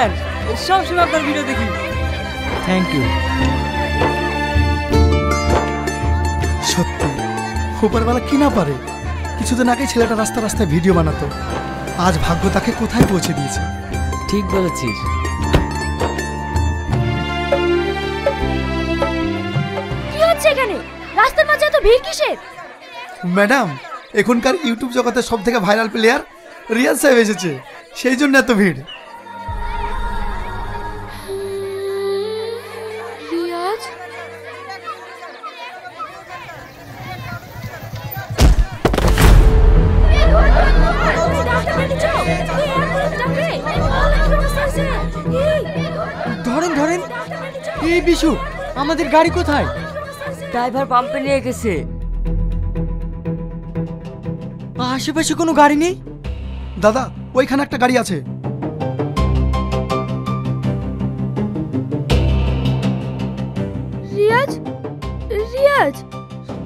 Fan, সবসময় আপনার video দেখি। Thank you. সত্যি উপরওয়ালা কি না পারে। কিছুদিন আগে ছেলেটা রাস্তা রাস্তায় ভিডিও বানাতো, আজ ভাগ্য তাকে কোথায় পৌঁছে দিয়েছে। ঠিক বলেছিস। কি হচ্ছে এখানে? রাস্তার মাঝে এত ভিড় কিসের? ম্যাডাম, এখনকার ইউটিউব জগতের সব থেকে ভাইরাল প্লেয়ার রিয়াজ সাহেব এসেছে, সেই জন্য এত ভিড়। রিয়াজ? ধরেন ধরেন। এই বিশু, আমাদের গাড়ি কোথায়? ড্রাইভার পাম্পে নিয়ে গেছে। আশেপাশে কোনো গাড়ি নেই? দাদা, ওইখানে একটা গাড়ি আছে। রিয়াজ? রিয়াজ?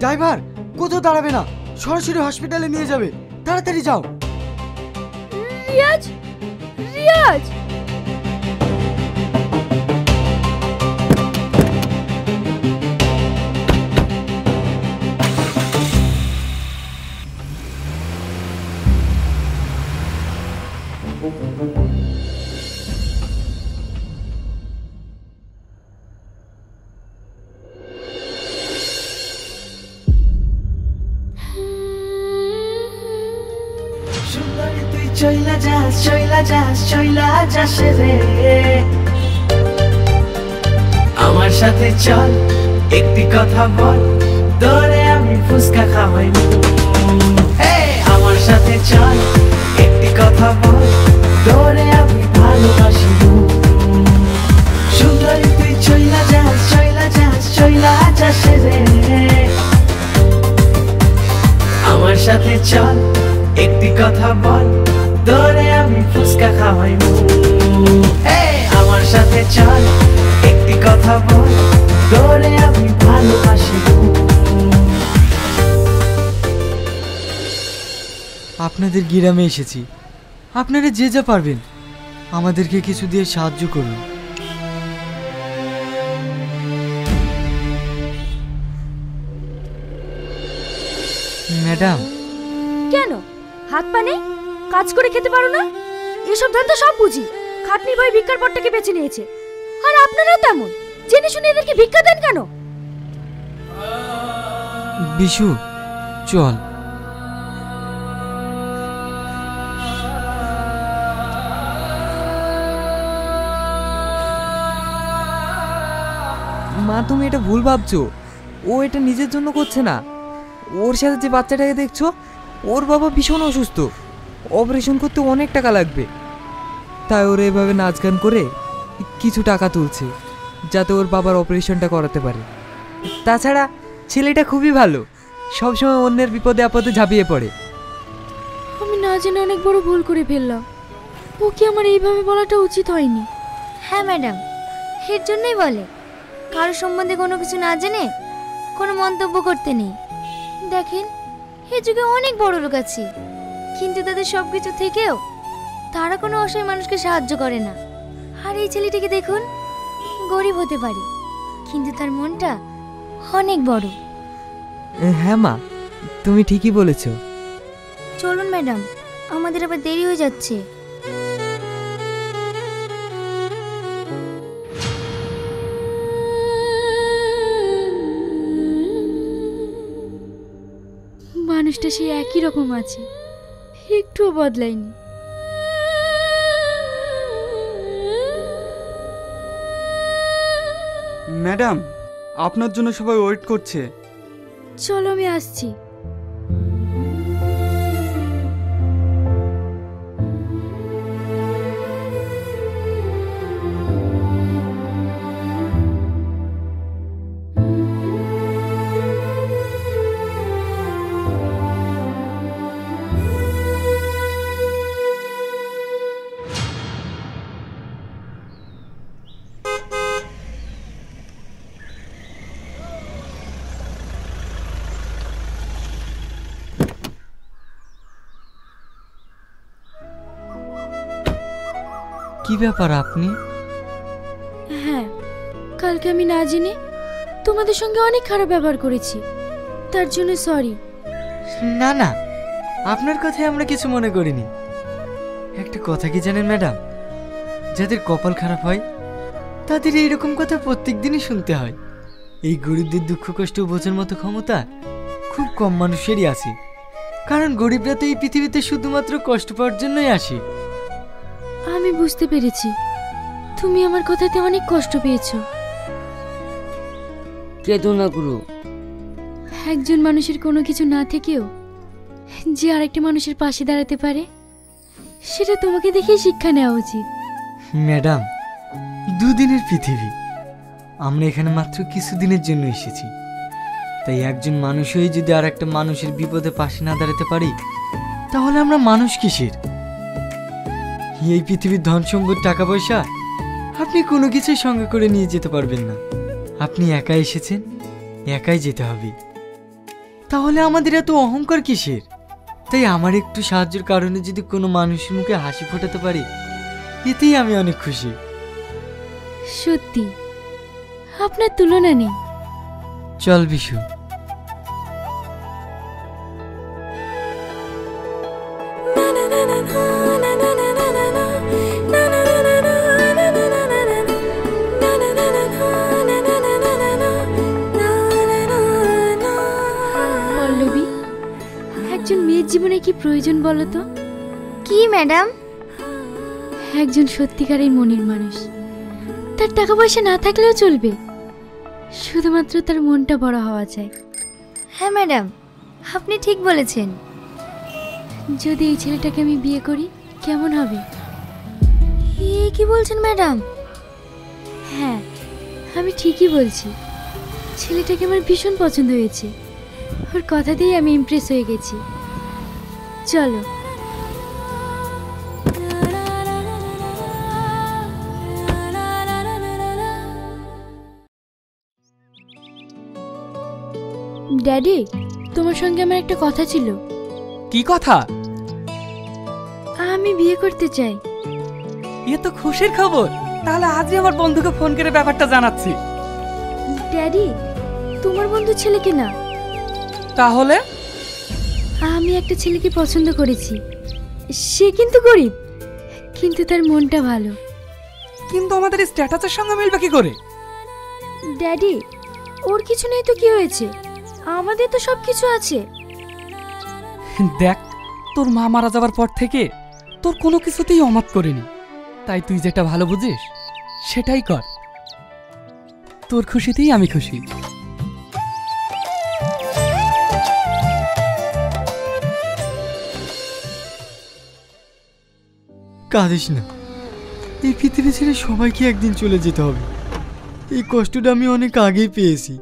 ড্রাইভার কোথাও দাঁড়াবে না, সরাসরি হসপিটালে নিয়ে যাবে, তাড়াতাড়ি যাও। রিয়াজ? রিয়াজ? চইলা যাস চইলা যাস চইলা যাস রে, আমার সাথে চল একটি কথা বল, তোরে আমি ফুসকা খাওয়াই। আমার সাথে চল একটি কথা বল, তোরে আমি ভালোবাসি। সুন্দরী তুই চইলা যাস চইলা যাস চইলা যাস রে, আমার সাথে চল একটি কথা বল, তোরে আমি ফুসকা খাওয়াইবো। আমার সাথে চল একটি কথা বল, তোরে আমি ভালোবাসি। আপনাদের গ্রামে এসেছি, আপনারা যে যা পারবেন আমাদেরকে কিছু দিয়ে সাহায্য করুন। ম্যাডাম। কেন? হাত পা নেই? কাজ করে খেতে পারো না? এসব ধান্দা সব বুঝি। খাটনি ভাই ভিক্ষার পথটাকে বেছে নিয়েছে, আর আপনারাও তেমন। জেনে শুনে এদেরকে ভিক্ষা দেন কেন? বিশু চল। মা, তুমি এটা ভুল ভাবছো। ও এটা নিজের জন্য করছে না। ওর সাথে যে বাচ্চাটাকে দেখছো, ওর বাবা ভীষণ অসুস্থ, অপারেশন করতে অনেক টাকা লাগবে। তাই ওর এভাবে নাচ গান করে কিছু টাকা তুলছে, যাতে ওর বাবার অপারেশনটা করাতে পারে। তাছাড়া ছেলেটা খুবই ভালো, সবসময় অন্যের বিপদে আপদে ঝাঁপিয়ে পড়ে। আমি না জেনে অনেক বড় ভুল করে ফেললাম। ও কি আমার এইভাবে বলাটা উচিত হয়নি? হ্যাঁ ম্যাডাম, এর জন্যই বলে কারো সম্বন্ধে কোনো কিছু না জেনে কোনো মন্তব্য করতে নেই। দেখেন, এ যুগে অনেক বড় লোক আছে, কিন্তু তাদের সব কিছু থেকেও তারা কোনো অসহায় মানুষকে সাহায্য করে না। আর এই ছেলেটিকে দেখুন, গরিব হতে পারে কিন্তু তার মনটা অনেক বড়। হ্যাঁ মা, তুমি ঠিকই বলেছো। চলুন ম্যাডাম, আমাদের আবার দেরি হয়ে যাচ্ছে। মানুষটা সেই একই রকম আছে, একটুও বদলায়নি। ম্যাডাম, আপনার জন্য সবাই ওয়েট করছে। চলো, আমি আসছি। কি ব্যাপার আপনি? হ্যাঁ, কালকে আমি না জেনে তোমাদের সঙ্গে অনেক খারাপ ব্যবহার করেছি, তার জন্য সরি। না না, আপনার কথায় আমরা কিছু মনে করিনি। একটা কথা কি জানেন ম্যাডাম, যাদের কপাল খারাপ হয় তাদের এইরকম কথা প্রত্যেক দিনই শুনতে হয়। এই গরিবদের দুঃখ কষ্ট বোঝার মতো ক্ষমতা খুব কম মানুষেরই আছে, কারণ গরিবরা তো এই পৃথিবীতে শুধুমাত্র কষ্ট পাওয়ার জন্যই আসে। আমি বুঝতে পেরেছি তুমি আমার কথাতে অনেক কষ্ট পেয়েছো। কেঁদো না গুরু। একজন মানুষের কোনো কিছু না থেকেও যে আরেকটা মানুষের পাশে দাঁড়াতে পারে, সেটা তোমাকে দেখেই শিক্ষা নেওয়া উচিত। ম্যাডাম, দুদিনের পৃথিবী, আমরা এখানে মাত্র কিছুদিনের জন্য এসেছি। তাই একজন মানুষ হয়ে যদি আর একটা মানুষের বিপদে পাশে না দাঁড়াতে পারি, তাহলে আমরা মানুষ কিসের? এই পৃথিবীর ধন সম্পদ টাকা পয়সা আপনি কোনো কিছুই সঙ্গে করে নিয়ে যেতে পারবেন না। আপনি একাই এসেছেন, একাই যেতে হবে। তাহলে আমাদের এত অহংকার কিসের? তাই আমার একটু সাহায্যের কারণে যদি কোনো মানুষের মুখে হাসি ফোটাতে পারি, এতেই আমি অনেক খুশি। সত্যি আপনার তুলনা নেই। চল বিশু। পল্লবী, একজন মেয়ের জীবনে কি প্রয়োজন বলো তো? কি ম্যাডাম? একজন সত্যিকারের মনের মানুষ। তার টাকা পয়সা না থাকলেও চলবে, শুধুমাত্র তার মনটা বড় হওয়া চাই। হ্যাঁ ম্যাডাম, আপনি ঠিক বলেছেন। যদি এই ছেলেটাকে আমি বিয়ে করি কেমন হবে? এ কি বলছেন ম্যাডাম? হ্যাঁ, আমি ঠিকই বলছি। ছেলেটাকে আমার ভীষণ পছন্দ হয়েছে। ওর কথাতেই আমি ইমপ্রেস হয়ে গেছি। চলো। ড্যাডি, তোমার সঙ্গে আমার একটা কথা ছিল। কি কথা? আমি বিয়ে করতে চাই। এ তো খুশির খবর। তাহলে আজই আমার বন্ধুকে ফোন করে ব্যাপারটা জানাচ্ছি। ড্যাডি, তোমার বন্ধু ছেলেকে না। তাহলে? আমি একটা ছেলেকে পছন্দ করেছি। সে কিন্তু গরিব, কিন্তু তার মনটা ভালো। কিন্তু আমাদের স্ট্যাটাসের সঙ্গে মিলবে কি করে? ড্যাডি, ওর কিছু নেই তো কি হয়েছে? আমাদের তো সব কিছু আছে। দেখ, তোর মা মারা যাওয়ার পর থেকে তোর কোনো কিছুতেই অমত করিনি। তাই তুই যেটা ভালো বুঝিস সেটাই কর। তোর খুশিতেই আমি খুশি। কাঁদিস না, এই পৃথিবী ছেড়ে সবাইকে একদিন চলে যেতে হবে। এই কষ্টটা আমি অনেক আগেই পেয়েছি,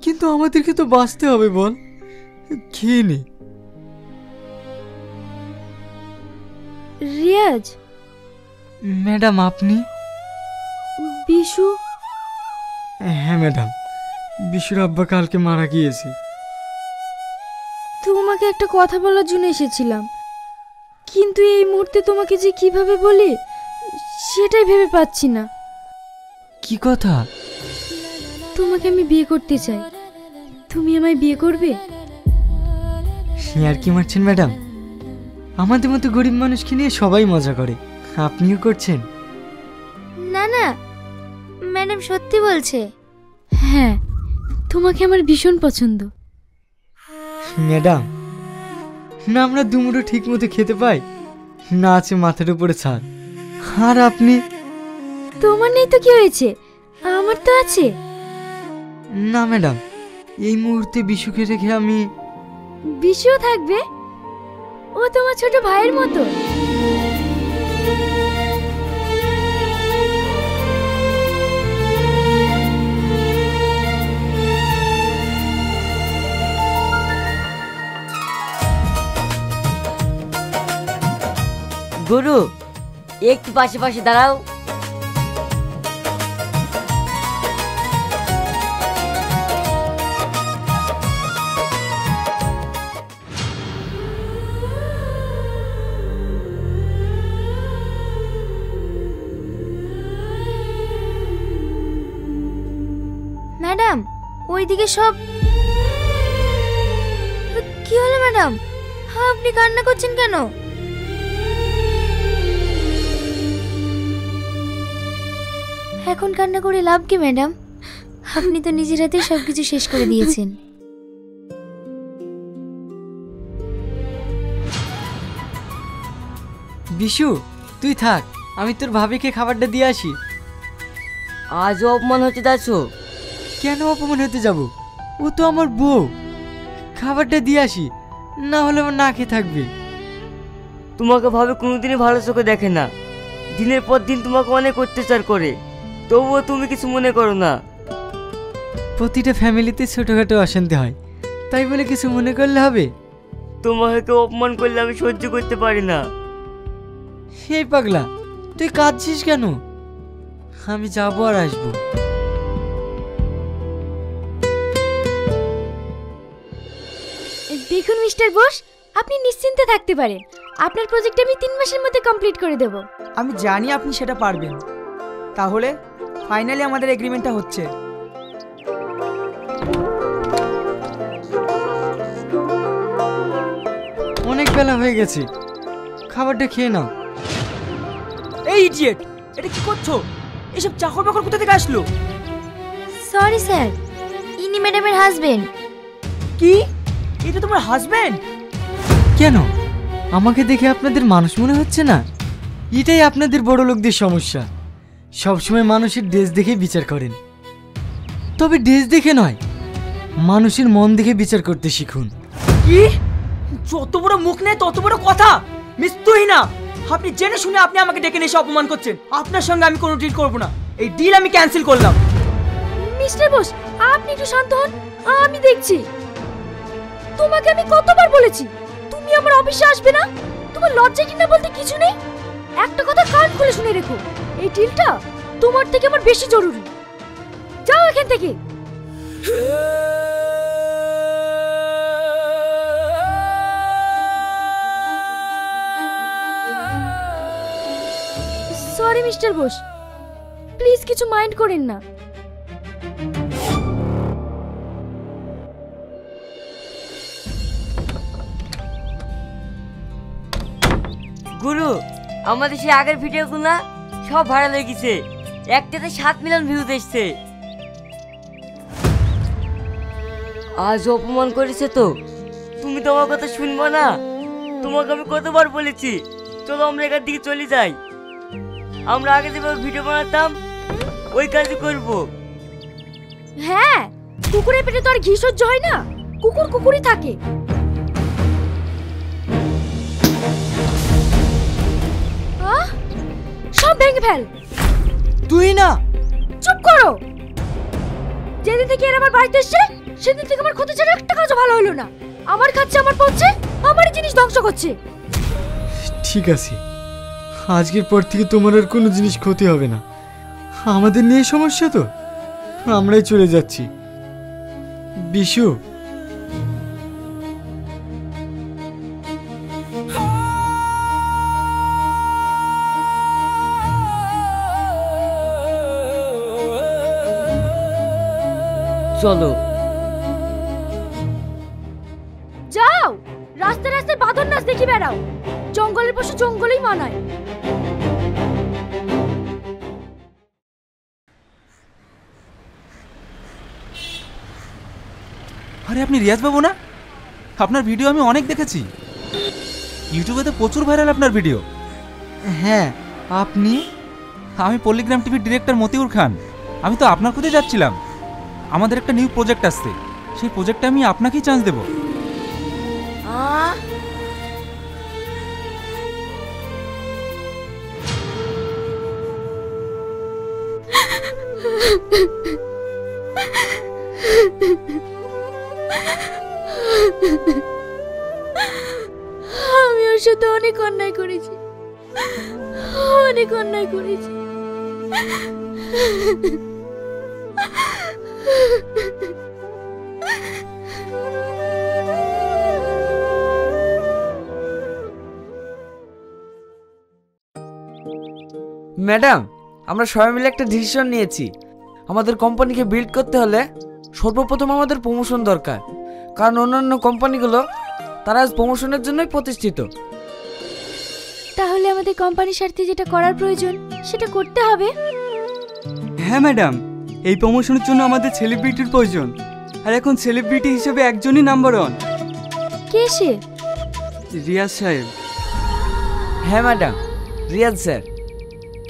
কিন্তু আমাদেরকে তো বাঁচতে হবে। বল, খেয়ে নে। রিয়াজ। ম্যাডাম, আপনি? বিশু। হ্যাঁ ম্যাডাম, বিশুর আব্বা কালকে মারা গিয়েছে। তোমাকে একটা কথা বলার জন্য এসেছিলাম, কিন্তু এই মুহূর্তে তোমাকে যে কিভাবে বলি সেটাই ভেবে পাচ্ছি না। কি কথা? তোমাকে আমি বিয়ে করতে চাই, তুমি আমায় বিয়ে করবে? আর কি মারছেন ম্যাডাম? আমাদের মতো গরিব মানুষকে নিয়ে সবাই মজা করে, আপনিও করছেন? না না, ম্যাডাম সত্যি বলছে। হ্যাঁ, তোমাকে আমার ভীষণ পছন্দ। ম্যাডাম, না আমরা দুমুঠো ঠিক মতো খেতে পাই, না আছে মাথার উপরে ছাদ। আর আপনি? তোমার নেই তো কি হয়েছে, আমার তো আছে। না ম্যাডাম, এই মুহূর্তে বিশুকে রেখে আমি। বিশুও থাকবে? ও তোমার ছোট ভাইয়ের মতো। গুরু, একটু পাশে পাশে দাঁড়াও। ম্যাডাম ওইদিকে সব কি হলো ম্যাডাম? আপনি কান্না করছেন কেন? এখন কান্না করে লাভ কি ম্যাডাম? আপনি তো নিজের হাতে সবকিছু শেষ করে দিয়েছেন। বিশু তুই থাক, আমি তোর ভাবিকে খাবারটা দিয়ে আসি। আজও অপমান হচ্ছে দাসো। কেন অপমান হতে যাব? ও তো আমার বউ। খাবারটা দিয়ে আসি, না হলে আমার না খেয়ে থাকবে। তোমাকে ভাবে কোনোদিনই ভালো চোখে দেখে না, দিনের পর দিন তোমাকে অনেক অত্যাচার করে, তবুও তুমি কিছু মনে করো না। প্রতিটা ফ্যামিলিতে ছোটখাটো অশান্তি হয়, তাই বলে কিছু মনে করলে হবে? তোমাকে কেউ অপমান করলে আমি সহ্য করতে পারি না। সেই পাগলা, তুই কাঁদছিস কেন? আমি যাবো আর আসবো। দেখুন মিস্টার বোস, আপনি নিশ্চিন্তে থাকতে পারেন। আপনার প্রজেক্ট আমি 3 মাসের মধ্যে কমপ্লিট করে দেব। আমি জানি আপনি সেটা পারবেন। তাহলে ফাইনালি আমাদের এগ্রিমেন্টটা হচ্ছে। অনেক বেলা হয়ে গেছে, খাবারটা খেয়ে নাও। এই ইডিয়েট, এটা কি করছো? এসব চাকর বাকর কোথা থেকে আসলো? সরি স্যার, ইনি ম্যাডামের হাজবেন্ড। কি? এটা তোমার হাজবেন্ড? কেন আমাকে দেখে আপনাদের মানুষ মনে হচ্ছে না? এটাই আপনাদের বড় লোকদের সমস্যা, সবসময় মানুষের ড্রেস দেখে বিচার করেন। তবে ড্রেস দেখে নয়, মানুষের মন দেখে বিচার করতে শিখুন। কি? যত বড় মুখ নেই তত বড় কথা। মিস তুহিনা, আপনি জেনে শুনে আপনি আমাকে ডেকে নিয়ে এসে অপমান করছেন। আপনার সঙ্গে আমি কোনো ডিল করব না। এই ডিল আমি ক্যান্সেল করলাম। মিস্টার বোস, আপনি একটু শান্ত হন, আমি দেখছি। তোমাকে আমি কতবার বলেছি তুমি আমার অফিসে আসবে না? তোমার লজ্জা কিনা বলতে কিছু নেই? একটা কথা কান খুলে শুনে রেখো, এই ডিলটা তোমার থেকে আমার বেশি জরুরি। যাও এখান থেকে। সরি মিস্টার বোস, প্লিজ কিছু মাইন্ড করেন না। গুরু, আমাদের সেই আগের ভিডিওগুলো সব ভাইরাল হয়ে গেছে, একটাতে 7 মিলিয়ন ভিউজ এসছে। আজ অপমান করেছে তো, তুমি তো আমার কথা শুনবো না? তোমাকে আমি কতবার বলেছি চলো আমরা এখান থেকে চলে যাই। আমরা আগে যেভাবে ভিডিও বানাতাম ওই কাজই করব। হ্যাঁ, কুকুরের পেটে তো আর ঘি সহ্য হয় না, কুকুর কুকুরই থাকে। সব ভেঙে ফেল। তুই না চুপ করো। যেদিন থেকে এর আমার বাড়িতে এসছে সেদিন থেকে আমার ক্ষতি ছাড়া একটা কাজও ভালো হলো না। আমার খাচ্ছে, আমার পড়ছে, আমারই জিনিস ধ্বংস করছে। ঠিক আছে, আজকের পর থেকে তোমার আর কোনো জিনিস ক্ষতি হবে না। আমাদের নিয়ে সমস্যা তো, আমরাই চলে যাচ্ছি। বিশু, চলো। যাও, রাস্তায় রাস্তায় বাঁধন নাচ দেখি বেড়াও। জঙ্গলের পশু জঙ্গলেই মানায়। আরে আপনি রিয়াজ বাবু না? আপনার ভিডিও আমি অনেক দেখেছি, ইউটিউবে তো প্রচুর ভাইরাল আপনার ভিডিও। হ্যাঁ আপনি? আমি পল্লিগ্রাম টিভির ডিরেক্টর মতিউর খান। আমি তো আপনার খুঁজে যাচ্ছিলাম। আমাদের একটা নিউ প্রজেক্ট আসছে, সেই প্রজেক্টে আমি আপনাকেই চান্স দেব। আমি ওর সাথে অনেক অন্যায় করেছি, অনেক অন্যায় করেছি। ম্যাডাম, আমরা সবাই মিলে একটা ডিসিশন নিয়েছি। আমাদের কোম্পানিকে বিল্ড করতে হলে সর্বপ্রথম আমাদের প্রমোশন দরকার, কারণ অন্যান্য কোম্পানিগুলো তারা আজ প্রমোশনের জন্যই প্রতিষ্ঠিত। তাহলে আমাদের কোম্পানির স্বার্থে যেটা করার প্রয়োজন সেটা করতে হবে। হ্যাঁ ম্যাডাম, এই প্রমোশনের জন্য আমাদের সেলিব্রিটির প্রয়োজন, আর এখন সেলিব্রিটি হিসেবে একজনই নাম্বার 1। কে সে? রিয়াজ সাহেব। হ্যাঁ ম্যাডাম, রিয়াজ স্যার।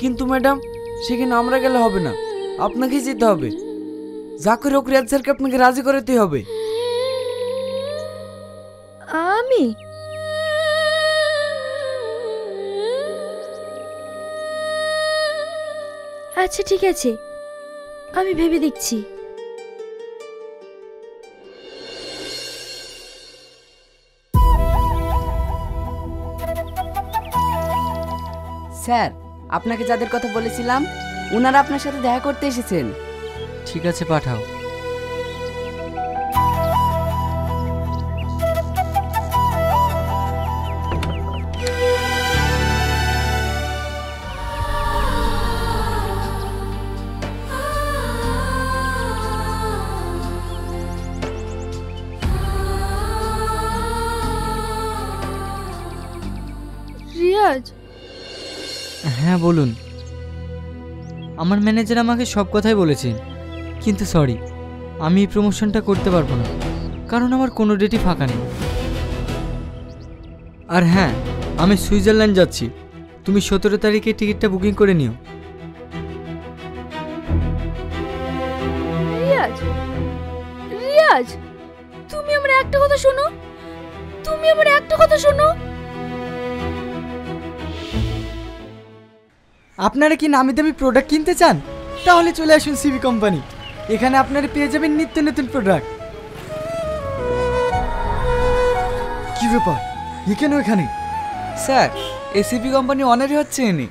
কিন্তু ম্যাডাম সেখানে আমরা গেলে হবে না, আপনাকেই যেতে হবে। যা করে হোক রিয়াজ স্যারকে আপনাকে রাজি করাতেই হবে। আমি? আচ্ছা ঠিক আছে, আমি ভেবে দেখছি। স্যার, আপনাকে যাদের কথা বলেছিলাম ওনারা আপনার সাথে দেখা করতে এসেছেন। ঠিক আছে, পাঠাও। রিয়াজ। হ্যাঁ বলুন। আমার ম্যানেজার আমাকে সব কথাই বলেছেন, কিন্তু সরি, আমি এই প্রমোশনটা করতে পারবো না, কারণ আমার কোনো ডেটই ফাঁকা নেই। আর হ্যাঁ, আমি সুইজারল্যান্ড যাচ্ছি, তুমি 17 তারিখে টিকিটটা বুকিং করে নিও। রিয়াজ, রিয়াজ, তুমি আমার একটা কথা শোনো, তুমি আমার একটা কথা শোনো। আপনারা কি নামি দামি প্রোডাক্ট কিনতে চান? তাহলে চলে আসুন সিবি কোম্পানি, এখানে আপনারা পেয়ে যাবেন নিত্য নতুন প্রোডাক্ট। কি ব্যাপার, কেন এখানে? স্যার, এসিপি কোম্পানি অনারই হচ্ছে ইনি।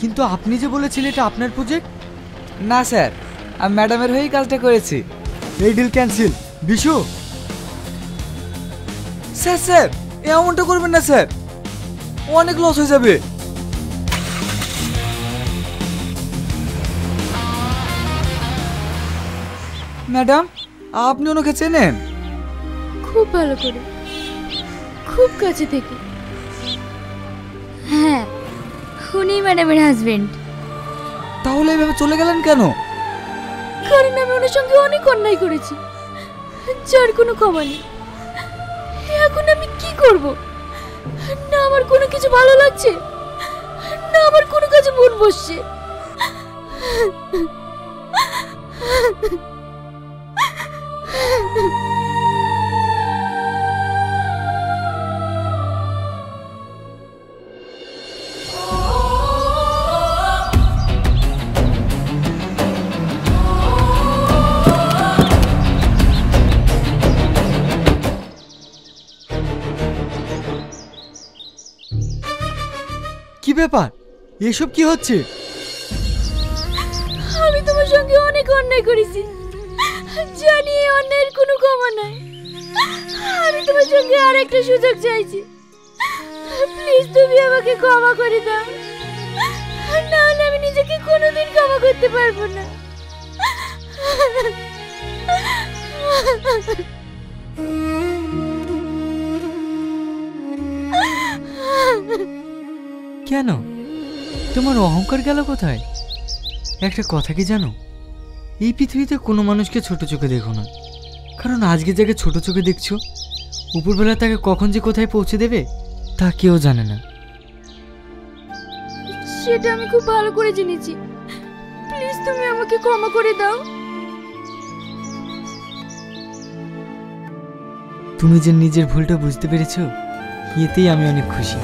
কিন্তু আপনি যে বলেছিলেন এটা আপনার প্রজেক্ট। না স্যার, আমি ম্যাডামের হয়েই কাজটা করেছি। এই deal cancel. Bishu. Sir sir, এমনটা করবেন না স্যার, অনেক লস হয়ে যাবে। ম্যাডাম, আপনি ওনাকে চেনেন? খুব ভালো করে, খুব কাছে থেকে। হ্যাঁ, উনি ম্যাডামের হাজবেন্ড। তাহলে এভাবে চলে গেলেন কেন? কারণ আমি ওনার সঙ্গে অনেক অন্যায় করেছি, যার কোনো ক্ষমা নেই। এখন আমি কি করব? না আমার কোনো কিছু ভালো লাগছে, না আমার কোনো কাজে মন বসছে। কি ব্যাপার, এসব কি হচ্ছে? আমি তোমার সঙ্গে অনেক অন্যায় করেছি, জানি এই অন্যায়ের কোনো ক্ষমা নাই। আমি তোমার সঙ্গে আর একটা সুযোগ চাইছি, প্লিজ তুমি আমাকে ক্ষমা করে দাও, না হলে আমি নিজেকে কোনোদিন ক্ষমা করতে পারবো না। কেন, তোমার অহংকার গেল কোথায়? একটা কথা কি জানো, এই পৃথিবীতে কোনো মানুষকে ছোট চোখে দেখো না, কারণ আজকে যাকে ছোট চোখে দেখছো উপরবেলা তাকে কখন যে কোথায় পৌঁছে দেবে তা কেউ জানে না। সেটা আমি খুব ভালো করে জেনেছি, প্লিজ তুমি আমাকে ক্ষমা করে দাও। তুমি যে নিজের ভুলটা বুঝতে পেরেছো, এতেই আমি অনেক খুশি।